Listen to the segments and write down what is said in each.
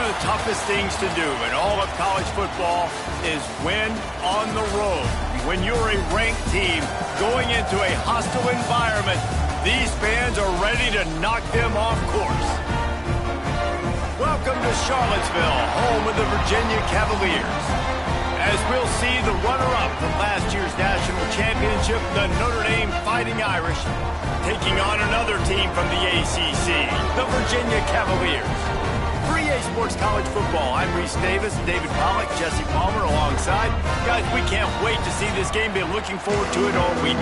of the toughest things to do in all of college football is win on the road. When you're a ranked team going into a hostile environment, these fans are ready to knock them off course. Welcome to Charlottesville, home of the Virginia Cavaliers. As we'll see the runner-up from last year's national championship, the Notre Dame Fighting Irish, taking on another team from the ACC, the Virginia Cavaliers. For EA Sports College Football, I'm Reese Davis, David Pollack, Jesse Palmer alongside. Guys, we can't wait to see this game. Been looking forward to it all week.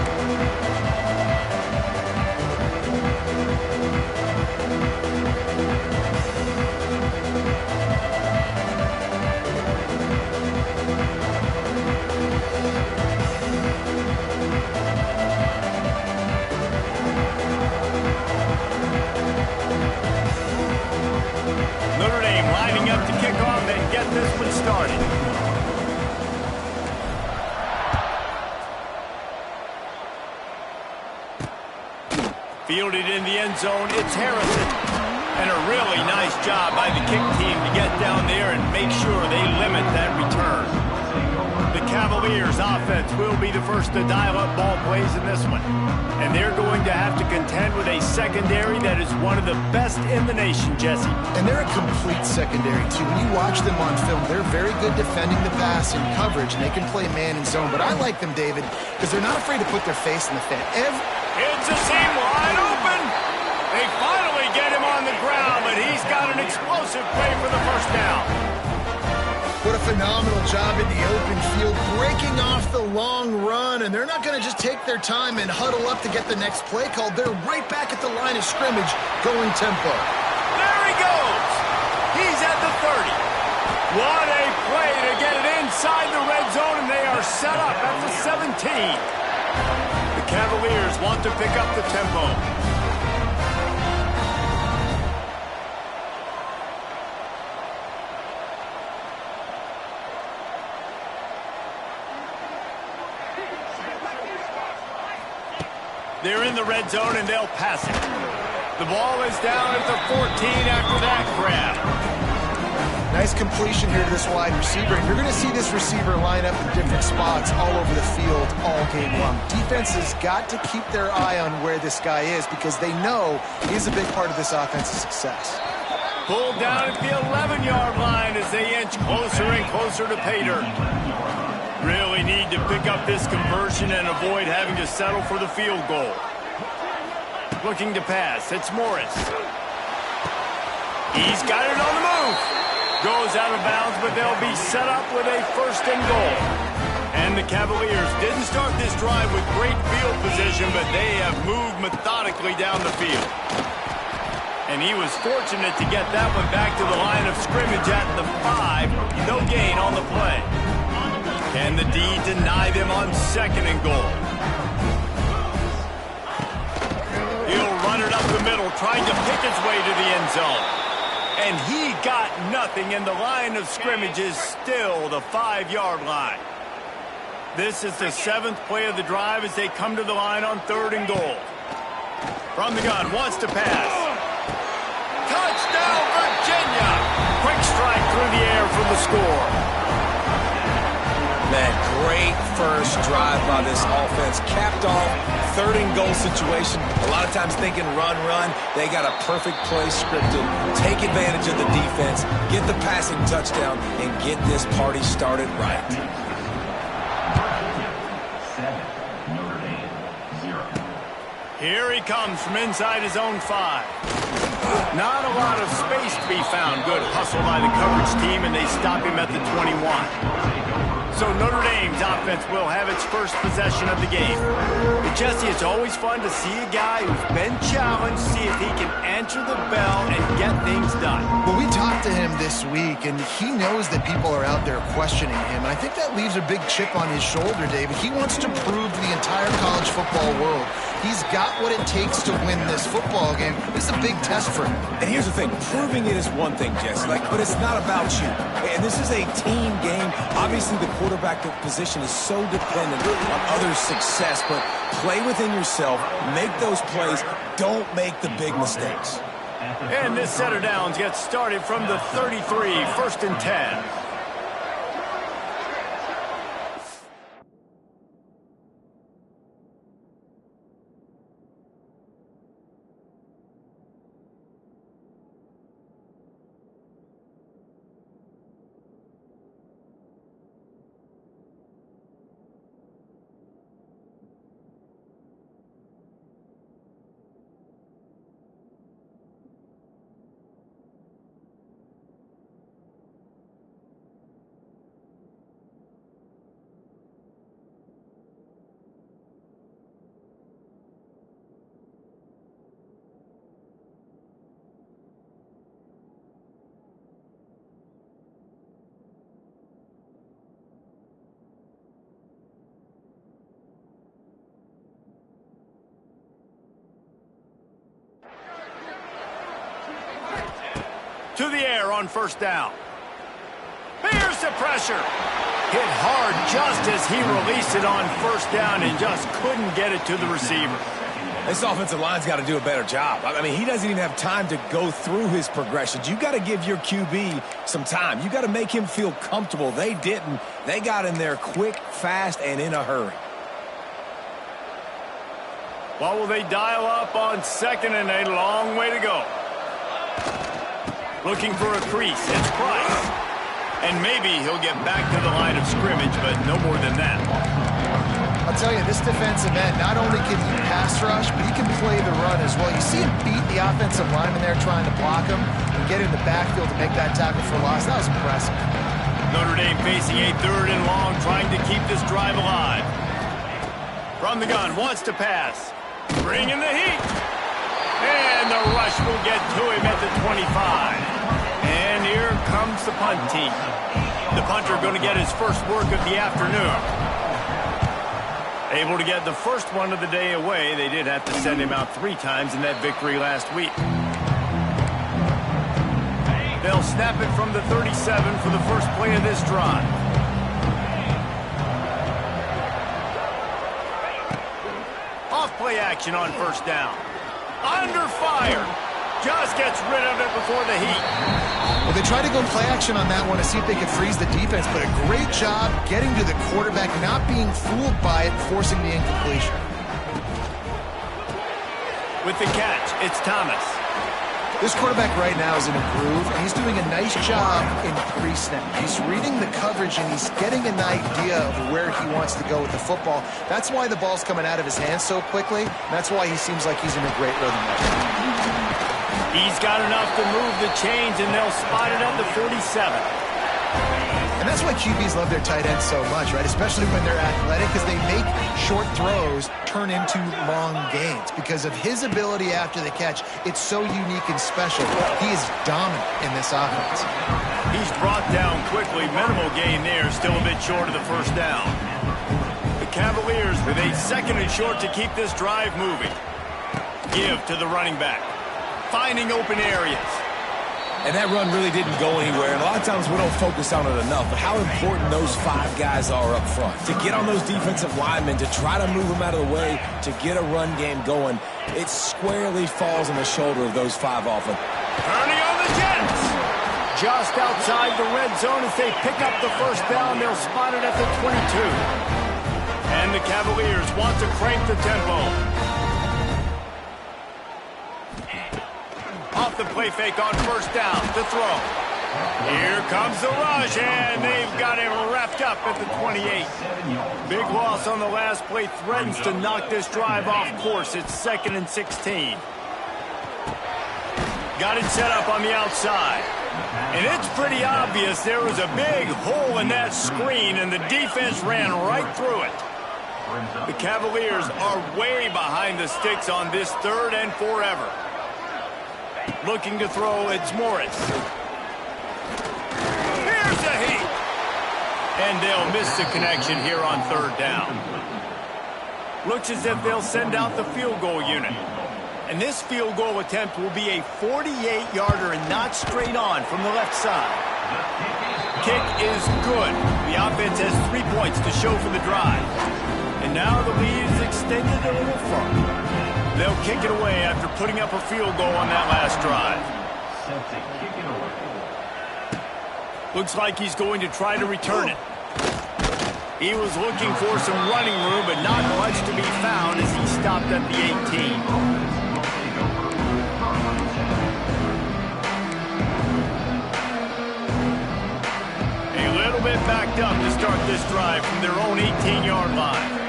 Notre Dame lining up to kick off and get this one started. Fielded in the end zone, it's Harrison. And a really nice job by the kick team to get down there and make sure they limit that return. The Cavaliers offense will be the first to dial up ball plays in this one. And they're going to have to contend with a secondary that is one of the best in the nation, Jesse. And they're a complete secondary, too. When you watch them on film, they're very good defending the pass in coverage, and they can play man and zone. But I like them, David, because they're not afraid to put their face in the fan. It's a seam wide open. They finally get him on the ground, but he's got an explosive play for the first down. What a phenomenal job in the open field, breaking off the long run, and they're not going to just take their time and huddle up to get the next play called. They're right back at the line of scrimmage, going tempo. There he goes. He's at the 30. What a play to get it inside the red zone, and they are set up at the 17. The Cavaliers want to pick up the tempo. They're in the red zone, and they'll pass it. The ball is down at the 14 after that grab. Nice completion here to this wide receiver. And you're going to see this receiver line up in different spots all over the field all game long. Defense has got to keep their eye on where this guy is because they know he's a big part of this offense's success. Pulled down at the 11-yard line as they inch closer and closer to pay dirt. Really need to pick up this conversion and avoid having to settle for the field goal. Looking to pass. It's Morris. He's got it on the move. Goes out of bounds, but they'll be set up with a first and goal. And the Cavaliers didn't start this drive with great field position, but they have moved methodically down the field. And he was fortunate to get that one back to the line of scrimmage at the 5. No gain on the play. Can the D deny them on second and goal? He'll run it up the middle, trying to pick his way to the end zone. And he got nothing, and the line of scrimmage is still the 5-yard line. This is the 7th play of the drive as they come to the line on third and goal. From the gun, wants to pass. Touchdown, Virginia! Quick strike through the air for the score. Man, great first drive by this offense. Capped off, third and goal situation. A lot of times thinking run. They got a perfect play scripted. Take advantage of the defense, get the passing touchdown, and get this party started right. Here he comes from inside his own 5. Not a lot of space to be found. Good hustle by the coverage team, and they stop him at the 21. So Notre Dame's offense will have its first possession of the game. But Jesse, it's always fun to see a guy who's been challenged, see if he can answer the bell and get things done. Well, we talked to him this week, and he knows that people are out there questioning him. And I think that leaves a big chip on his shoulder, David. He wants to prove to the entire college football world he's got what it takes to win this football game. This is a big test for him. And here's the thing. Proving it is one thing, Jesse, but it's not about you. And this is a team game. Obviously, the quarterback position is so dependent on others' success, but play within yourself, make those plays, don't make the big mistakes. And this set of downs gets started from the 33, 1st and 10. To the air on 1st down. Here's the pressure. Hit hard just as he released it on 1st down and just couldn't get it to the receiver. This offensive line's got to do a better job. I mean, he doesn't even have time to go through his progressions. You got to give your QB some time. You got to make him feel comfortable. They didn't. They got in there quick, fast, and in a hurry. What will they dial up on 2nd and a long way to go? Looking for a crease. It's Price. And maybe he'll get back to the line of scrimmage, but no more than that. I'll tell you, this defensive end, not only can he pass rush, but he can play the run as well. You see him beat the offensive lineman there trying to block him and get in the backfield to make that tackle for loss. That was impressive. Notre Dame facing a 3rd and long, trying to keep this drive alive. From the gun, wants to pass. Bringing the heat. And the rush will get to him at the 25. And here comes the punt team. The punter going to get his first work of the afternoon. Able to get the first one of the day away. They did have to send him out 3 times in that victory last week. They'll snap it from the 37 for the first play of this drive. Off play action on 1st down. Under fire. Just gets rid of it before the heat. Well, they tried to go play action on that one to see if they could freeze the defense, but a great job getting to the quarterback, not being fooled by it, forcing the incompletion. With the catch, it's Thomas. This quarterback right now is in a groove, and he's doing a nice job in pre-snap. He's reading the coverage, and he's getting an idea of where he wants to go with the football. That's why the ball's coming out of his hands so quickly. That's why he seems like he's in a great rhythm right now. He's got enough to move the chains, and they'll spot it at the 47. And that's why QBs love their tight ends so much, right? Especially when they're athletic, because they make short throws turn into long gains. Because of his ability after the catch, it's so unique and special. He is dominant in this offense. He's brought down quickly. Minimal gain there, still a bit short of the 1st down. The Cavaliers with a 2nd and short to keep this drive moving. Give to the running back. Finding open areas. And that run really didn't go anywhere. And a lot of times we don't focus on it enough, but how important those 5 guys are up front. To get on those defensive linemen, to try to move them out of the way, to get a run game going, it squarely falls on the shoulder of those 5 offense. Turning on the Jets. Just outside the red zone as they pick up the 1st down. They'll spot it at the 22. And the Cavaliers want to crank the tempo. Off the play fake on 1st down to throw. Here comes the rush, and they've got him wrapped up at the 28. Big loss on the last play threatens to knock this drive off course. It's 2nd and 16. Got it set up on the outside. And it's pretty obvious there was a big hole in that screen, and the defense ran right through it. The Cavaliers are way behind the sticks on this 3rd and forever. Looking to throw, it's Morris. Here's the heat. And they'll miss the connection here on 3rd down. Looks as if they'll send out the field goal unit. And this field goal attempt will be a 48-yarder and not straight on from the left side. Kick is good. The offense has 3 points to show for the drive. And now the lead is extended a little further. They'll kick it away after putting up a field goal on that last drive. Looks like he's going to try to return it. He was looking for some running room, but not much to be found as he stopped at the 18. A little bit backed up to start this drive from their own 18-yard line.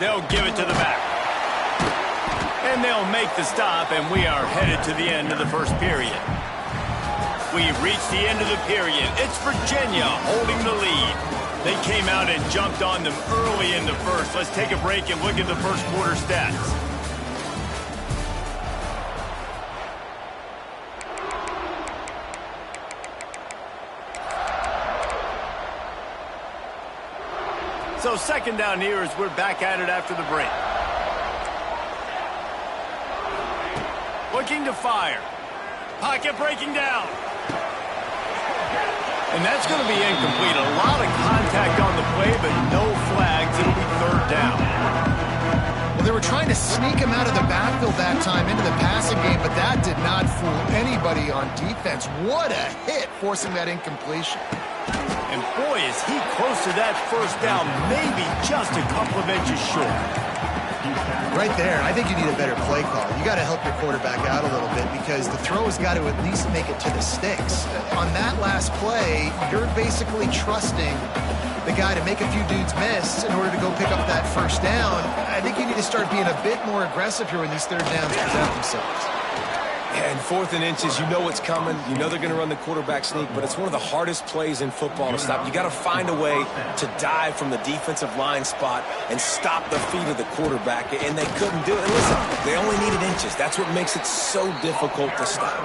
They'll give it to the back. And they'll make the stop, and we are headed to the end of the first period. We've reached the end of the period. It's Virginia holding the lead. They came out and jumped on them early in the first. Let's take a break and look at the first quarter stats. So second down here as we're back at it after the break. Looking to fire. Pocket breaking down. And that's going to be incomplete. A lot of contact on the play, but no flags. It'll be third down. Well, they were trying to sneak him out of the backfield that time into the passing game, but that did not fool anybody on defense. What a hit, forcing that incompletion. And boy, is he close to that first down, maybe just a couple of inches short. Right there, I think you need a better play call. You got to help your quarterback out a little bit because the throw has got to at least make it to the sticks. On that last play, you're basically trusting the guy to make a few dudes miss in order to go pick up that first down. I think you need to start being a bit more aggressive here when these third downs present themselves. And 4th and inches, you know what's coming. You know they're going to run the quarterback sneak, but it's one of the hardest plays in football to stop. You got to find a way to dive from the defensive line spot and stop the feet of the quarterback, and they couldn't do it. And listen, they only needed inches. That's what makes it so difficult to stop.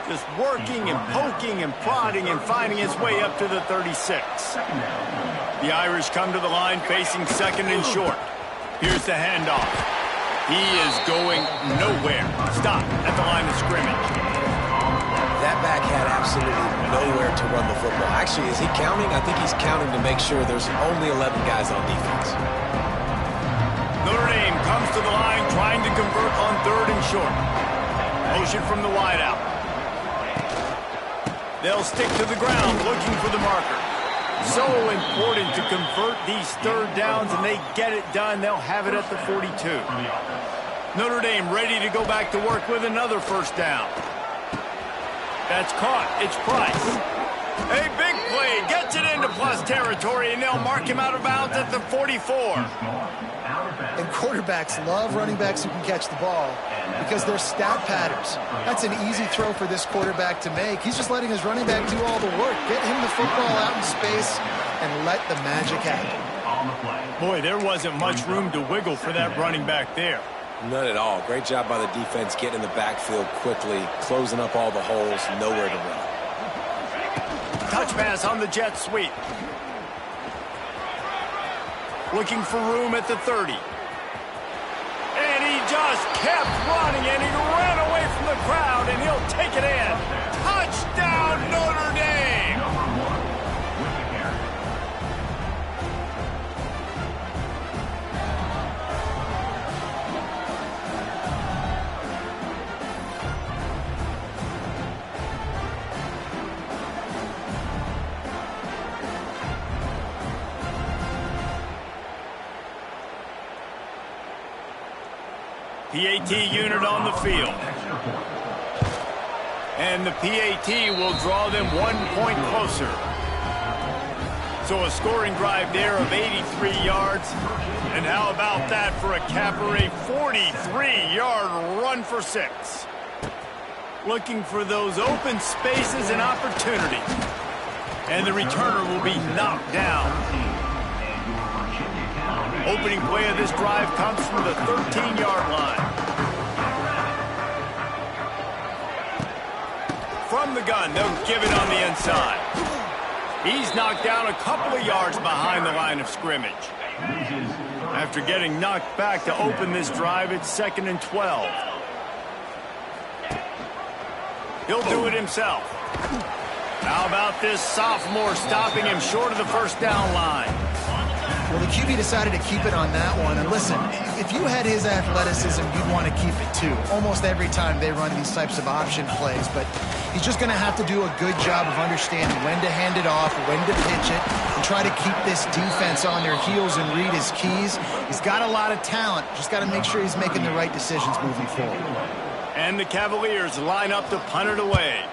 Just working and poking and prodding and finding his way up to the 36. The Irish come to the line facing second and short. Here's the handoff. He is going nowhere. Stop at the line of scrimmage. That back had absolutely nowhere to run the football. Actually, is he counting? I think he's counting to make sure there's only 11 guys on defense. Notre Dame comes to the line trying to convert on third and short. Motion from the wideout. They'll stick to the ground looking for the marker. So important to convert these third downs, and they get it done. They'll have it at the 42. Notre Dame ready to go back to work with another first down. That's caught. It's Price. A big play. Gets it into plus territory, and they'll mark him out of bounds at the 44. And quarterbacks love running backs who can catch the ball because they're stat patterns. That's an easy throw for this quarterback to make. He's just letting his running back do all the work. Get him the football out in space and let the magic happen. Boy, there wasn't much room to wiggle for that running back there. None at all. Great job by the defense getting in the backfield quickly, closing up all the holes, nowhere to run. Touch pass on the jet sweep. Looking for room at the 30. And he just kept running, and he ran away from the crowd, and he'll take it in. Touchdown, Notre Dame! PAT unit on the field. And the PAT will draw them 1 point closer. So a scoring drive there of 83 yards. And how about that for a capper, a 43-yard run for 6. Looking for those open spaces and opportunities. And the returner will be knocked down. Opening play of this drive comes from the 13-yard line. From the gun, they'll give it on the inside. He's knocked down a couple of yards behind the line of scrimmage. After getting knocked back to open this drive, it's 2nd and 12. He'll do it himself. How about this sophomore stopping him short of the first down line? Well, the QB decided to keep it on that one. And listen, if you had his athleticism, you'd want to keep it too. Almost every time they run these types of option plays. But he's just going to have to do a good job of understanding when to hand it off, when to pitch it, and try to keep this defense on their heels and read his keys. He's got a lot of talent. Just got to make sure he's making the right decisions moving forward. And the Cavaliers line up to punt it away.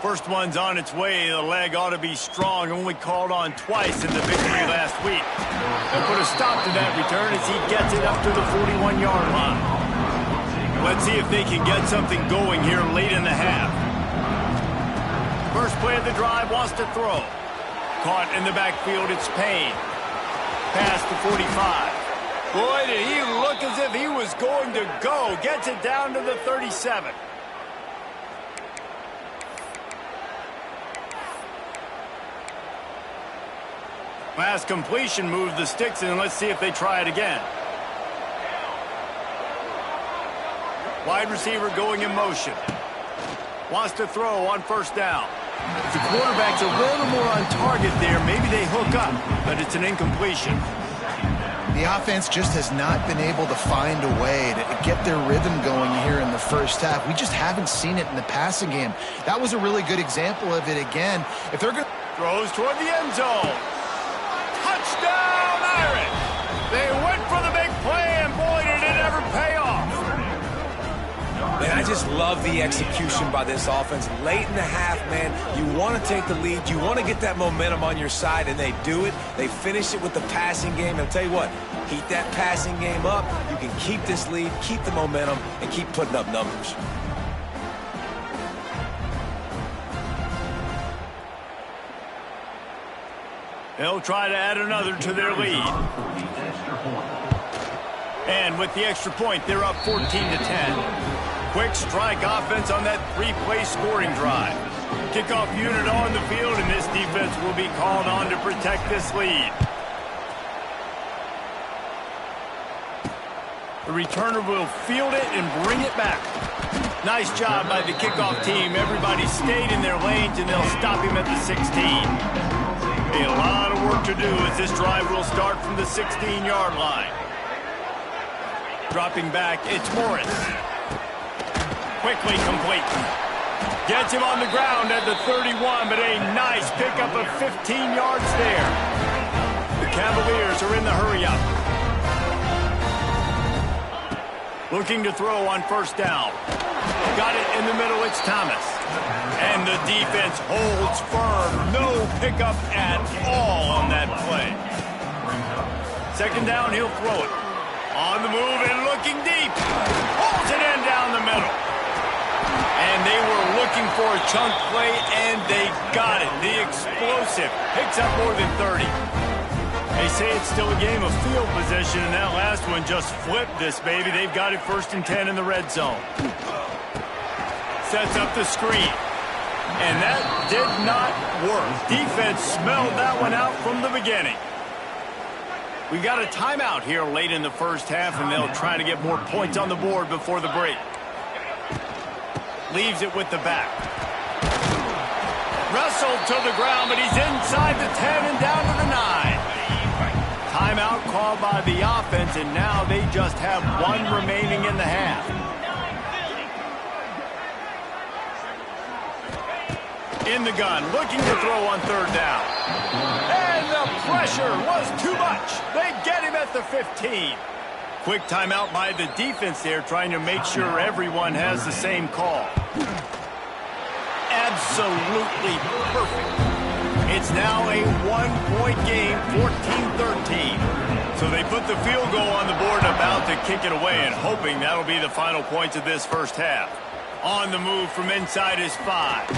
First one's on its way. The leg ought to be strong. Only called on twice in the victory last week. They'll put a stop to that return as he gets it up to the 41-yard line. Let's see if they can get something going here late in the half. First play of the drive, wants to throw. Caught in the backfield, it's Payne. Pass to 45. Boy, did he look as if he was going to go. Gets it down to the 37. Last completion moved the sticks in. Let's see if they try it again. Wide receiver going in motion. Wants to throw on first down. The quarterback's a little more on target there. Maybe they hook up, but it's an incompletion. The offense just has not been able to find a way to get their rhythm going here in the first half. We just haven't seen it in the passing game. That was a really good example of it again. If they're going to... Throws toward the end zone. Touchdown, Irish! They went for the big play, and boy, did it ever pay off. Man, I just love the execution by this offense. Late in the half, man, you want to take the lead. You want to get that momentum on your side, and they do it. They finish it with the passing game. I'll tell you what, keep that passing game up. You can keep this lead, keep the momentum, and keep putting up numbers. They'll try to add another to their lead. And with the extra point, they're up 14-10. Quick strike offense on that three-play scoring drive. Kickoff unit on the field, and this defense will be called on to protect this lead. The returner will field it and bring it back. Nice job by the kickoff team. Everybody stayed in their lanes, and they'll stop him at the 16. A lot of work to do as this drive will start from the 16-yard line. Dropping back, it's Morris. Quickly complete. Gets him on the ground at the 31, but a nice pickup of 15 yards there. The Cavaliers are in the hurry-up. Looking to throw on first down. Got it in the middle, it's Thomas. And the defense holds firm. No pickup at all on that play. Second down, he'll throw it. On the move and looking deep. Holds it in down the middle. And they were looking for a chunk play, and they got it. The explosive picks up more than 30. They say it's still a game of field position, and that last one just flipped this baby. They've got it 1st and 10 in the red zone. Sets up the screen. And that did not work. Defense smelled that one out from the beginning. We got a timeout here late in the first half, and they'll try to get more points on the board before the break. Leaves it with the back. Wrestled to the ground, but he's inside the 10 and down to the 9. Timeout called by the offense, and now they just have one remaining in the half. In the gun, looking to throw on third down. And the pressure was too much. They get him at the 15. Quick timeout by the defense there, trying to make sure everyone has the same call. Absolutely perfect. It's now a one-point game, 14-13. So they put the field goal on the board, about to kick it away, and hoping that'll be the final points of this first half. On the move from inside his 5.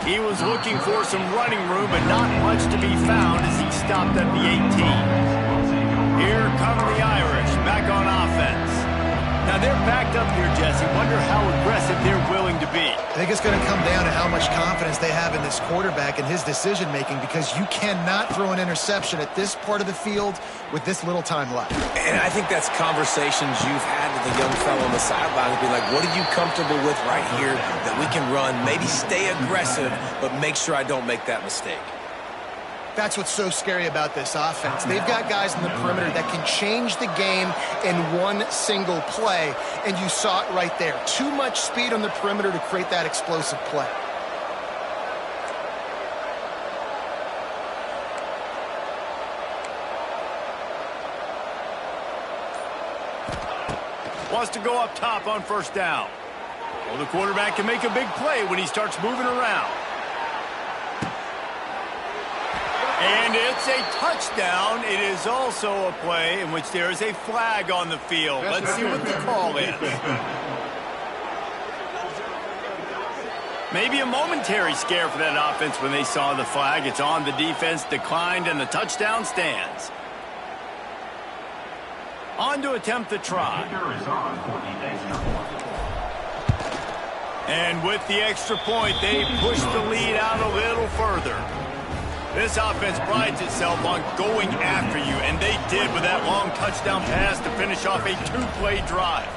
He was looking for some running room, but not much to be found as he stopped at the 18. Here come the Irish, back on offense. Now they're backed up here, Jesse. Wonder how aggressive they're willing to be. I think it's going to come down to how much confidence they have in this quarterback and his decision-making, because you cannot throw an interception at this part of the field with this little time left. And I think that's conversations you've had with the young fellow on the sideline to be like, what are you comfortable with right here that we can run, maybe stay aggressive, but make sure I don't make that mistake. That's what's so scary about this offense. They've got guys in the perimeter that can change the game in one single play, and you saw it right there. Too much speed on the perimeter to create that explosive play. Wants to go up top on first down. Well, the quarterback can make a big play when he starts moving around. And it's a touchdown. It is also a play in which there is a flag on the field. Let's see what the call is. Maybe a momentary scare for that offense when they saw the flag. It's on, the defense declined, and the touchdown stands. On to attempt the try. And with the extra point, they push the lead out a little further. This offense prides itself on going after you, and they did with that long touchdown pass to finish off a two-play drive.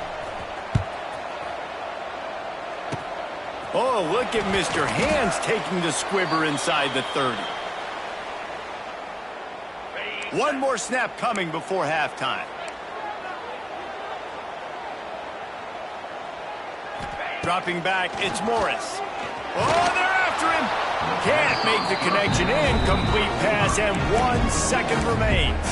Oh, look at Mr. Hands taking the squibber inside the 30. One more snap coming before halftime. Dropping back, it's Morris. Oh, they're after him. Can't make the connection. Incomplete pass, and 1 second remains.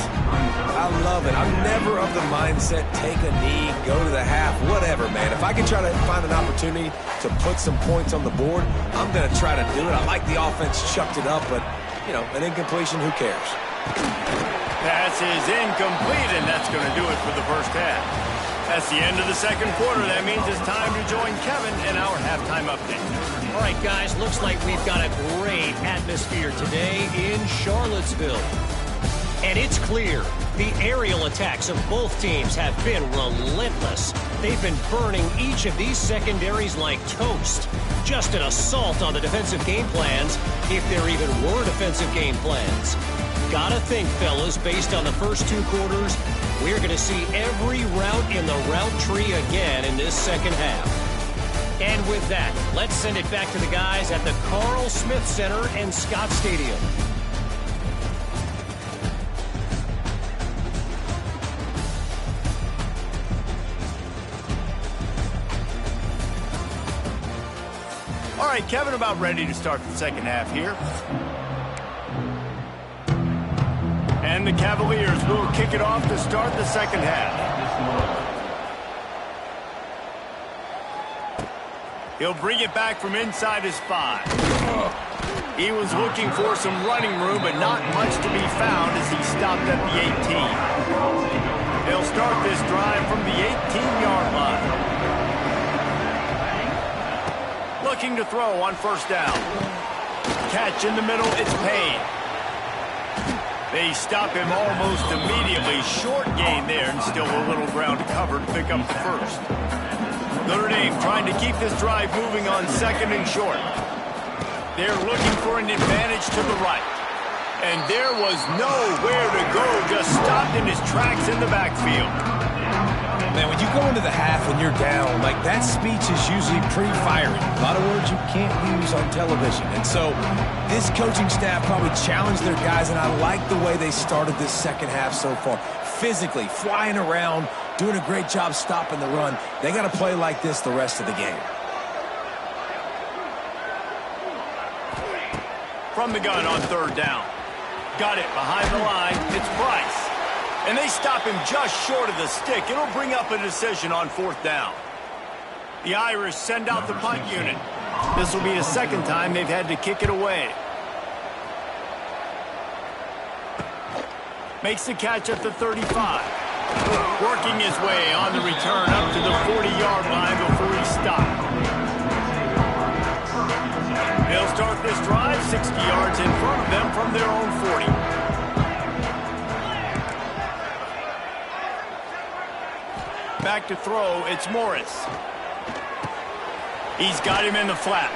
I love it. I'm never of the mindset, take a knee, go to the half, whatever, man. If I can try to find an opportunity to put some points on the board, I'm going to try to do it. I like the offense chucked it up, but, you know, an incompletion, who cares? Pass is incomplete, and that's going to do it for the first half. That's the end of the second quarter. That means it's time to join Kevin in our halftime update. All right, guys, looks like we've got a great atmosphere today in Charlottesville. And it's clear the aerial attacks of both teams have been relentless. They've been burning each of these secondaries like toast. Just an assault on the defensive game plans, if there even were defensive game plans. Gotta think, fellas, based on the first two quarters, we're going to see every route in the route tree again in this second half. And with that, let's send it back to the guys at the Carl Smith Center in Scott Stadium. All right, Kevin, about ready to start the second half here. And the Cavaliers will kick it off to start the second half. He'll bring it back from inside his 5. He was looking for some running room, but not much to be found as he stopped at the 18. They'll start this drive from the 18-yard line. Looking to throw on first down. Catch in the middle, it's Payne. They stop him almost immediately. Short gain there, and still a little ground to cover to pick up the first. Notre Dame trying to keep this drive moving on second and short. They're looking for an advantage to the right. And there was nowhere to go, just stopped in his tracks in the backfield. Man, when you go into the half and you're down, like, that speech is usually pretty fiery. A lot of words you can't use on television. And so this coaching staff probably challenged their guys, and I like the way they started this second half so far. Physically, flying around, doing a great job stopping the run. They got to play like this the rest of the game. From the gun on third down. Got it behind the line. It's Price. And they stop him just short of the stick. It'll bring up a decision on fourth down. The Irish send out the punt unit. This will be the second time they've had to kick it away. Makes the catch at the 35. Working his way on the return up to the 40-yard line before he stopped. They'll start this drive 60 yards in front of them from their own 40. Back to throw, it's Morris. He's got him in the flat.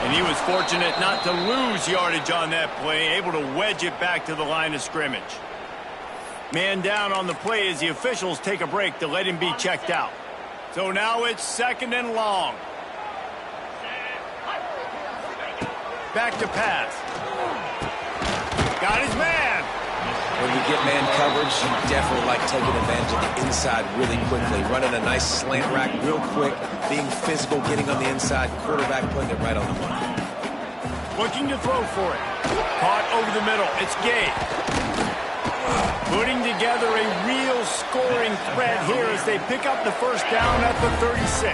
And he was fortunate not to lose yardage on that play, able to wedge it back to the line of scrimmage. Man down on the play as the officials take a break to let him be checked out. So now it's second and long. Back to pass. Got his man. When you get man coverage, you definitely like taking advantage of the inside really quickly. Running a nice slant rack real quick, being physical, getting on the inside, quarterback putting it right on the money. Looking to throw for it. Caught over the middle. It's Gabe. Putting together a real scoring threat here as they pick up the first down at the 36.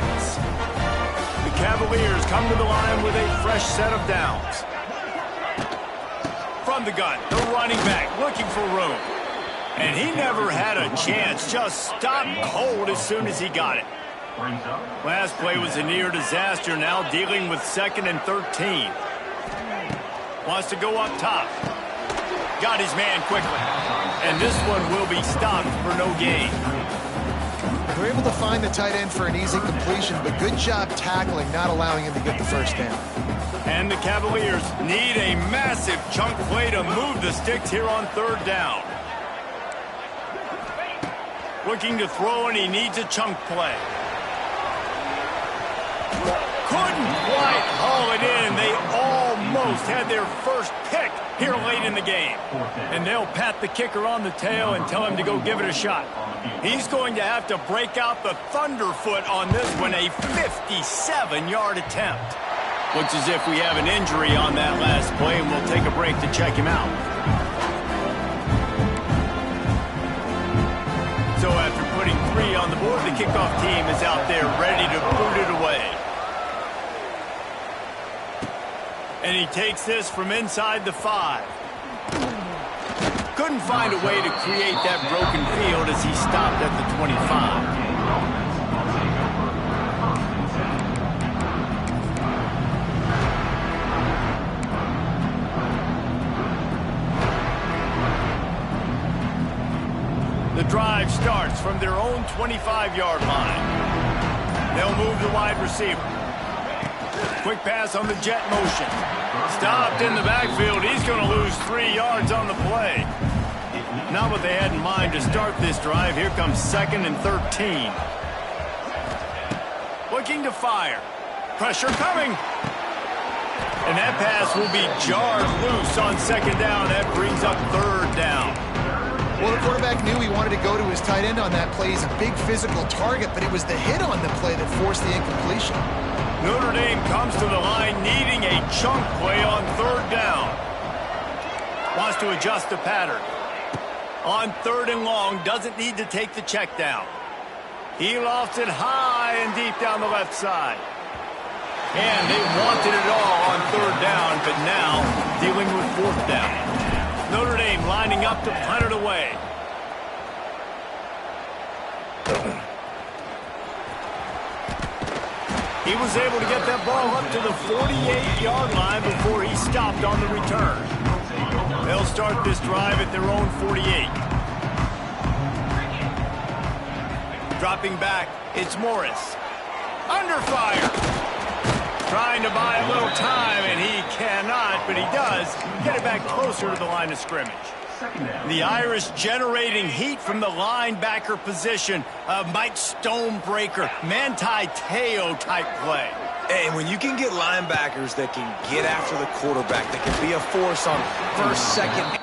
The Cavaliers come to the line with a fresh set of downs. From the gun, the running back looking for room. And he never had a chance, just stopped cold as soon as he got it. Last play was a near disaster, now dealing with 2nd and 13. Wants to go up top. Got his man quickly. And this one will be stopped for no gain. They're able to find the tight end for an easy completion, but good job tackling, not allowing him to get the first down. And the Cavaliers need a massive chunk play to move the sticks here on 3rd down. Looking to throw, and he needs a chunk play. Couldn't quite haul it in. They almost had their first pick here late in the game. And they'll pat the kicker on the tail and tell him to go give it a shot. He's going to have to break out the thunderfoot on this one, a 57-yard attempt. Looks as if we have an injury on that last play, and we'll take a break to check him out. So after putting 3 on the board, the kickoff team is out there ready to boot it away. And he takes this from inside the 5. Couldn't find a way to create that broken field as he stopped at the 25. The drive starts from their own 25-yard line. They'll move the wide receiver. Quick pass on the jet motion. Stopped in the backfield. He's going to lose 3 yards on the play. Not what they had in mind to start this drive. Here comes 2nd and 13. Looking to fire. Pressure coming. And that pass will be jarred loose on 2nd down. That brings up 3rd down. Well, the quarterback knew he wanted to go to his tight end on that play. He's a big physical target, but it was the hit on the play that forced the incompletion. Notre Dame comes to the line needing a chunk play on 3rd down. Wants to adjust the pattern. On 3rd and long, doesn't need to take the check down. He lofts it high and deep down the left side. And they wanted it all on 3rd down, but now dealing with 4th down. Notre Dame lining up to punt it away. He was able to get that ball up to the 48-yard line before he stopped on the return. They'll start this drive at their own 48. Dropping back, it's Morris. Under fire. Trying to buy a little time, and he cannot, but he does get it back closer to the line of scrimmage. The Irish generating heat from the linebacker position. Mike Stonebreaker, Manti Te'o type play. And when you can get linebackers that can get after the quarterback, that can be a force on 1st, 2nd,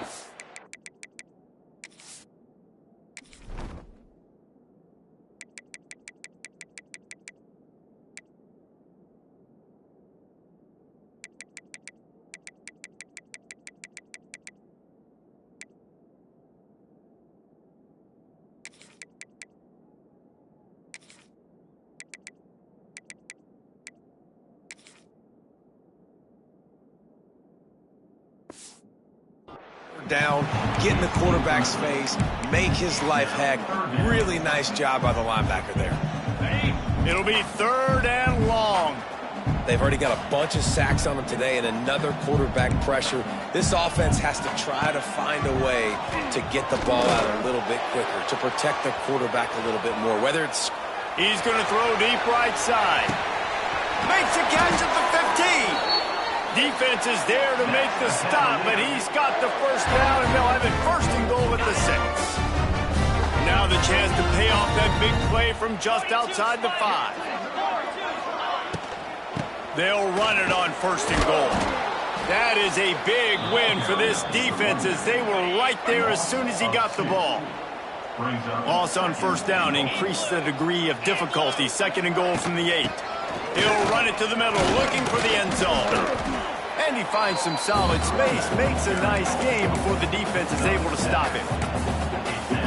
down, get in the quarterback's face, make his life heck. Really nice job by the linebacker there. It'll be 3rd and long. They've already got a bunch of sacks on them today and another quarterback pressure. This offense has to try to find a way to get the ball out a little bit quicker, to protect the quarterback a little bit more. Whether it's... He's going to throw deep right side. Makes a catch at the 15. Defense is there to make the stop, but he's got the first down, and they'll have it 1st and goal at the 6. Now the chance to pay off that big play from just outside the 5. They'll run it on 1st and goal. That is a big win for this defense as they were right there as soon as he got the ball. Loss on first down increased the degree of difficulty. 2nd and goal from the 8. He'll run it to the middle, looking for the end zone. And he finds some solid space, makes a nice game before the defense is able to stop him.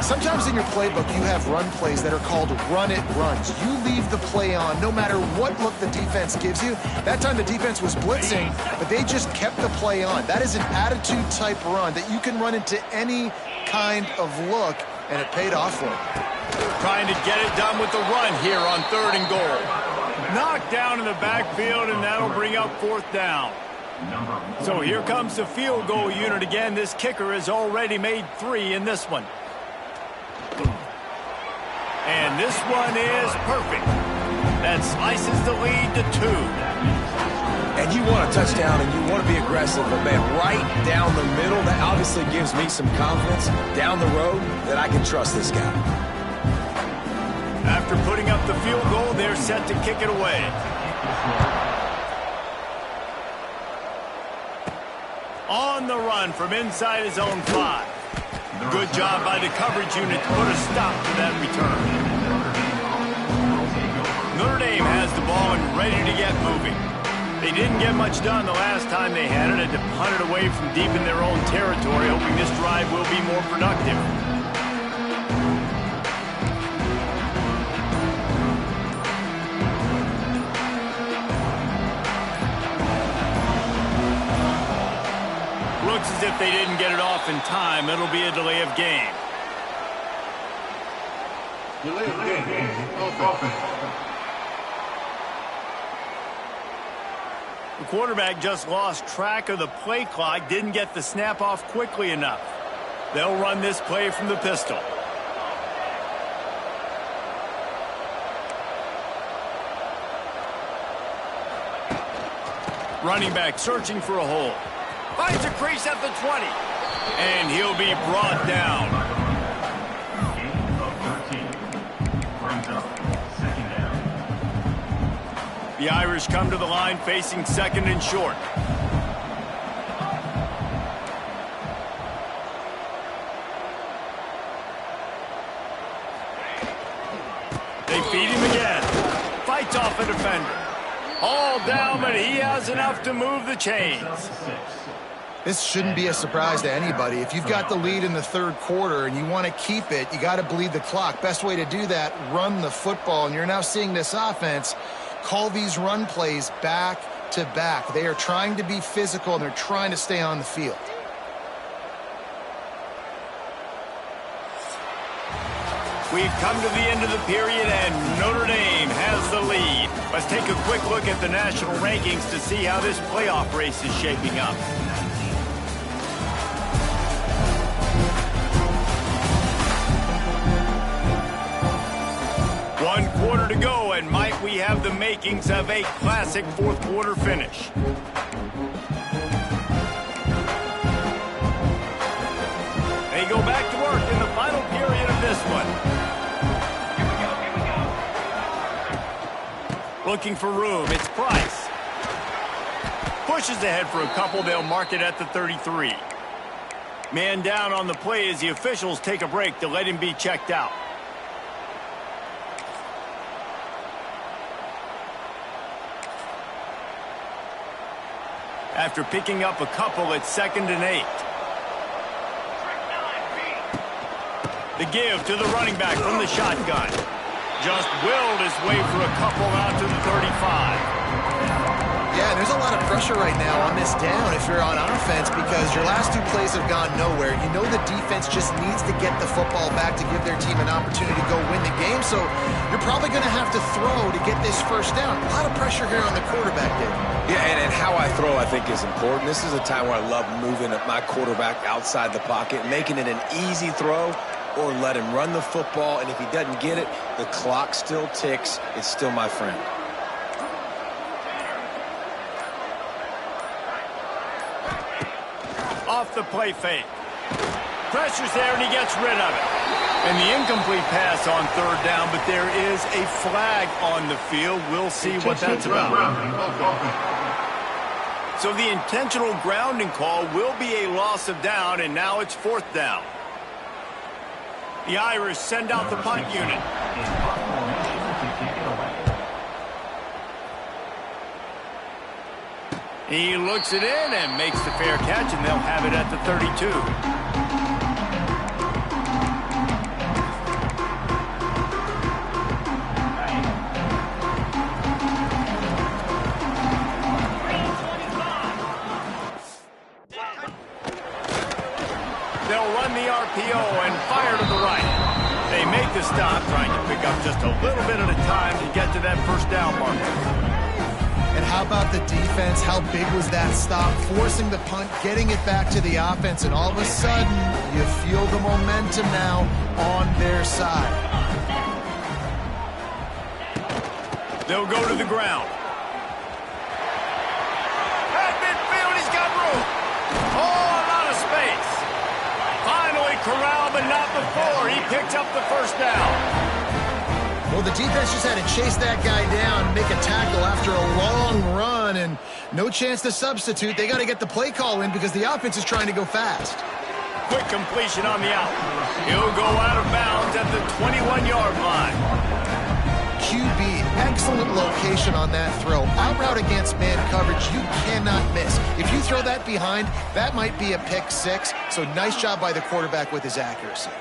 Sometimes in your playbook, you have run plays that are called run-it runs. You leave the play on no matter what look the defense gives you. That time the defense was blitzing, but they just kept the play on. That is an attitude-type run that you can run into any kind of look, and it paid off for him. Trying to get it done with the run here on 3rd and goal. Knocked down in the backfield, and that'll bring up 4th down. So here comes the field goal unit again. This kicker has already made 3 in this one. And this one is perfect. That slices the lead to 2. And you want a touchdown and you want to be aggressive, but man, right down the middle, that obviously gives me some confidence down the road that I can trust this guy. After putting up the field goal, they're set to kick it away. On the run from inside his own 5. Good job by the coverage unit to put a stop to that return. Notre Dame has the ball and ready to get moving. They didn't get much done the last time they had it. Had to punt it away from deep in their own territory, hoping this drive will be more productive. Looks as if they didn't get it off in time. It'll be a delay of game. Delay of game. Offense. The quarterback just lost track of the play clock, didn't get the snap off quickly enough. They'll run this play from the pistol. Running back searching for a hole. Finds a crease at the 20. And he'll be brought down. The Irish come to the line facing 2nd and short. They feed him again. Fights off a defender. All down, but he has enough to move the chains. This shouldn't be a surprise to anybody. If you've got the lead in the 3rd quarter and you want to keep it, you got to bleed the clock. Best way to do that, run the football. And you're now seeing this offense call these run plays back to back. They are trying to be physical and they're trying to stay on the field. We've come to the end of the period and Notre Dame has the lead. Let's take a quick look at the national rankings to see how this playoff race is shaping up. One quarter to go, and might we have the makings of a classic 4th quarter finish. They go back to work in the final period of this one. Looking for room, it's Price. Pushes ahead for a couple, they'll mark it at the 33. Man down on the play as the officials take a break to let him be checked out. After picking up a couple, it's 2nd and 8. The give to the running back from the shotgun. Just willed his way for a couple out to the 35. Yeah, there's a lot of pressure right now on this down if you're on offense because your last 2 plays have gone nowhere. You know the defense just needs to get the football back to give their team an opportunity to go win the game, so you're probably going to have to throw to get this first down. A lot of pressure here on the quarterback, Dave. Yeah, and how I throw, I think, is important. This is a time where I love moving my quarterback outside the pocket, making it an easy throw, or let him run the football, and if he doesn't get it, the clock still ticks. It's still my friend. Off the play fake. Pressure's there, and he gets rid of it. And the incomplete pass on 3rd down, but there is a flag on the field. We'll see what that's about. So the intentional grounding call will be a loss of down, and now it's 4th down. The Irish send out the punt unit. He looks it in and makes the fair catch, and they'll have it at the 32. They'll run the RPO and fire to the right. They make the stop, trying to pick up just a little bit at a time to get to that 1st down marker. And how about the defense? How big was that stop? Forcing the punt, getting it back to the offense, and all of a sudden, you feel the momentum now on their side. They'll go to the ground. At midfield, he's got room. Oh, a lot of space. Finally corralled, but not before. He picks up the 1st down. Well, the defense just had to chase that guy down, make a tackle after a long run, and no chance to substitute. They got to get the play call in because the offense is trying to go fast. Quick completion on the out. He'll go out of bounds at the 21-yard line. QB, excellent location on that throw. Out route against man coverage, you cannot miss. If you throw that behind, that might be a pick 6. So nice job by the quarterback with his accuracy.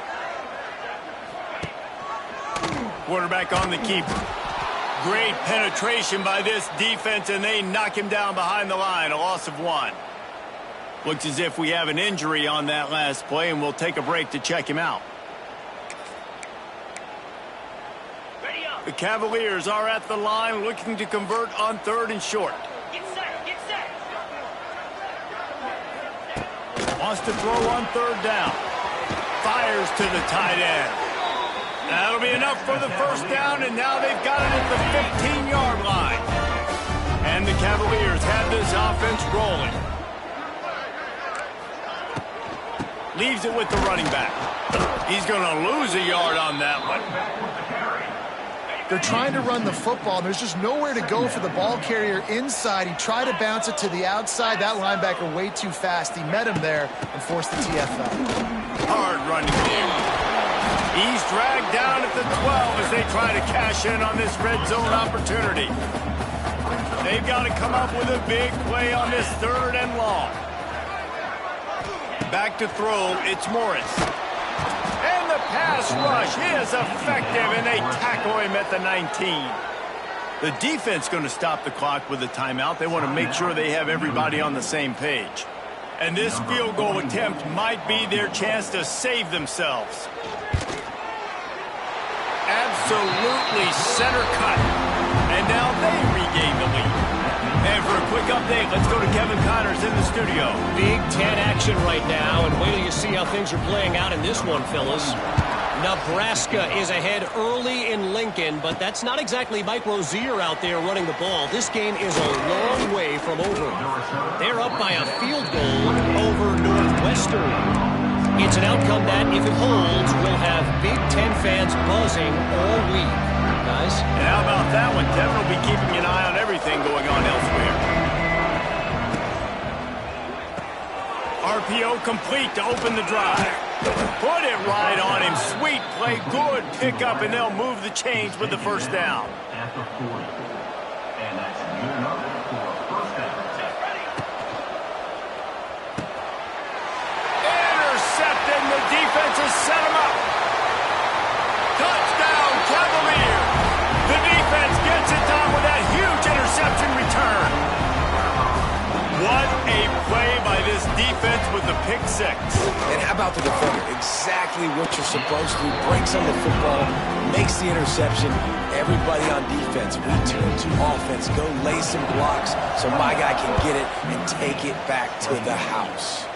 Quarterback on the keeper. Great penetration by this defense, and they knock him down behind the line. A loss of 1. Looks as if we have an injury on that last play, and we'll take a break to check him out. The Cavaliers are at the line looking to convert on 3rd and short. Get set, get set. Wants to throw on 3rd down. Fires to the tight end. That'll be enough for the 1st down, and now they've got it at the 15-yard line. And the Cavaliers have this offense rolling. Leaves it with the running back. He's going to lose a yard on that one. They're trying to run the football, and there's just nowhere to go for the ball carrier inside. He tried to bounce it to the outside. That linebacker way too fast. He met him there and forced the TFL. Hard running game. He's dragged down at the 12 as they try to cash in on this red zone opportunity. They've got to come up with a big play on this 3rd and long. Back to throw, it's Morris. And the pass rush is effective, and they tackle him at the 19. The defense going to stop the clock with a timeout. They want to make sure they have everybody on the same page. And this field goal attempt might be their chance to save themselves. Absolutely center cut. And now they regain the lead. And for a quick update, let's go to Kevin Connors in the studio. Big Ten action right now, and wait till you see how things are playing out in this one, fellas. Nebraska is ahead early in Lincoln, but that's not exactly Mike Rozier out there running the ball. This game is a long way from over. They're up by a field goal over Northwestern. It's an outcome that, if it holds, will have Big Ten fans buzzing all week. Guys? And how about that one? Kevin will be keeping an eye on everything going on elsewhere. RPO complete to open the drive. Put it right on him. Sweet play. Good pickup, and they'll move the chains with the 1st down. At the 40. And that's good enough for a 1st down. Intercepted, and the defense has set him up. Touchdown, Cavaliers. The defense gets it done with that huge interception return. What a play by this defense with the pick 6. And how about the defender? Exactly what you're supposed to. Breaks on the football, makes the interception. Everybody on defense, we turn to offense. Go lay some blocks so my guy can get it and take it back to the house.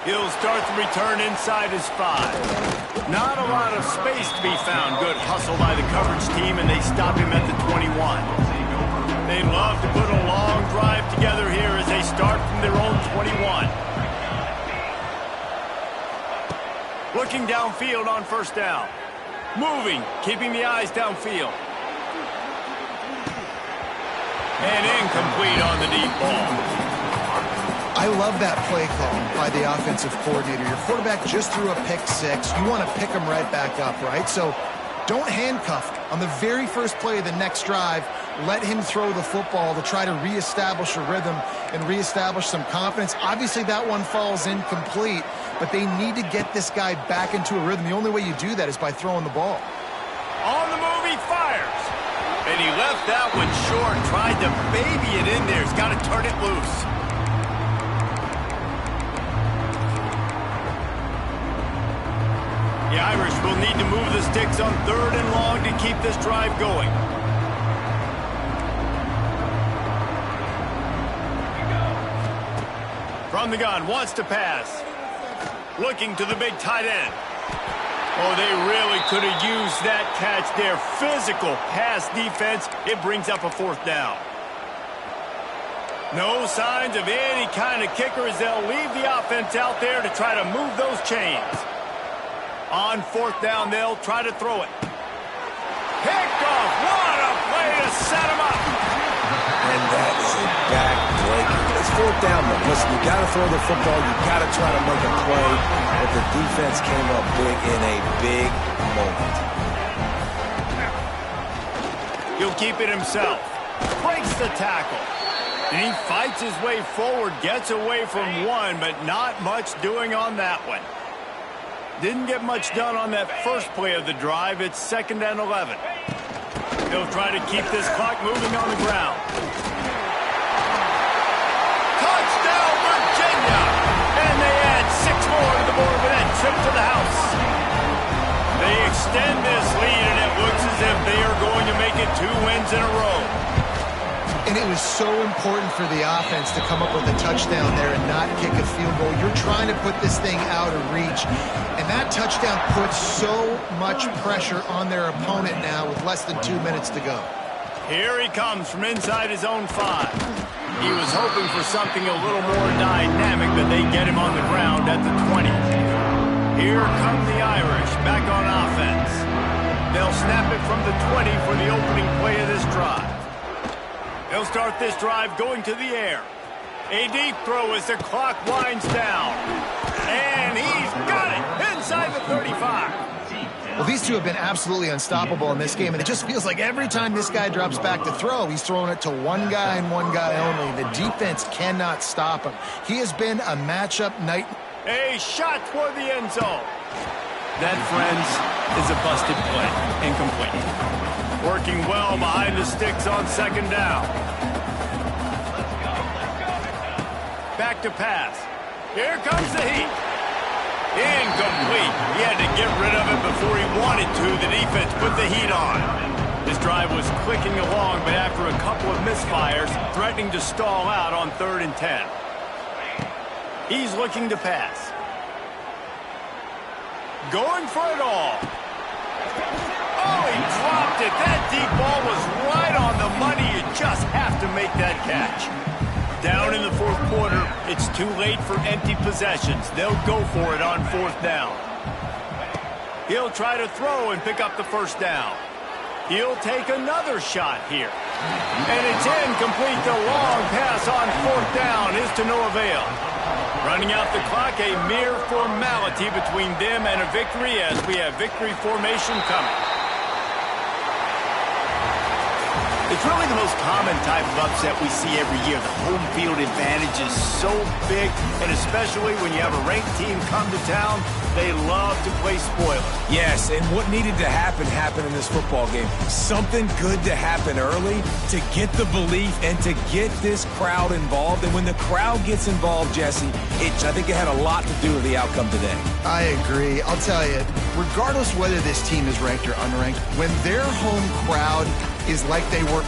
He'll start the return inside his 5. Not a lot of space to be found. Good hustle by the coverage team, and they stop him at the 21. They'd love to put a long drive together here as they start from their own 21. Looking downfield on 1st down. Moving, keeping the eyes downfield. And incomplete on the deep ball. I love that play call by the offensive coordinator. Your quarterback just threw a pick six. You want to pick him right back up, right? So don't handcuff him. On the very first play of the next drive, let him throw the football to try to reestablish a rhythm and reestablish some confidence. Obviously, that one falls incomplete, but they need to get this guy back into a rhythm. The only way you do that is by throwing the ball. On the move, he fires. And he left that one short, tried to baby it in there. He's got to turn it loose. The Irish will need to move the sticks on 3rd and long to keep this drive going. From the gun, wants to pass. Looking to the big tight end. Oh, they really could have used that catch there. Physical pass defense. It brings up a 4th down. No signs of any kind of kicker as they'll leave the offense out there to try to move those chains. On 4th down, they'll try to throw it. Picked off. What a play to set him up. And that is a back-breaker. It's 4th down, though. Listen, you got to throw the football. You got to try to make a play. But the defense came up big in a big moment. He'll keep it himself. Breaks the tackle. And he fights his way forward, gets away from one, but not much doing on that one. Didn't get much done on that first play of the drive. It's 2nd and 11. They'll try to keep this clock moving on the ground. Touchdown, Virginia! And they add 6 more to the board with that trip to the house. They extend this lead, and it looks as if they are going to make it 2 wins in a row. And it was so important for the offense to come up with a touchdown there and not kick a field goal. You're trying to put this thing out of reach. And that touchdown puts so much pressure on their opponent now with less than 2 minutes to go. Here he comes from inside his own 5. He was hoping for something a little more dynamic, but they get him on the ground at the 20. Here come the Irish back on offense. They'll snap it from the 20 for the opening play of this drive. They'll start this drive going to the air. A deep throw as the clock winds down. And he's got it inside the 35. Well, these two have been absolutely unstoppable in this game, and it just feels like every time this guy drops back to throw, he's throwing it to one guy and one guy only. The defense cannot stop him. He has been a matchup night. A shot toward the end zone. That, friends, is a busted play. Incomplete. Working well behind the sticks on 2nd down. Back to pass. Here comes the heat. Incomplete. He had to get rid of it before he wanted to. The defense put the heat on. This drive was clicking along, but after a couple of misfires, threatening to stall out on 3rd and 10. He's looking to pass. Going for it all. Oh, he dropped it. That deep ball was right on the money. You just have to make that catch. Down in the 4th quarter, it's too late for empty possessions. They'll go for it on 4th down. He'll try to throw and pick up the 1st down. He'll take another shot here. And it's incomplete. The long pass on 4th down is to no avail. Running out the clock, a mere formality between them and a victory as we have victory formation coming. It's really the most common type of upset we see every year. The home field advantage is so big, and especially when you have a ranked team come to town, they love to play spoiler. Yes, and what needed to happen happened in this football game. Something good to happen early to get the belief and to get this crowd involved. And when the crowd gets involved, Jesse, I think it had a lot to do with the outcome today. I agree. I'll tell you, regardless whether this team is ranked or unranked, when their home crowd is like they were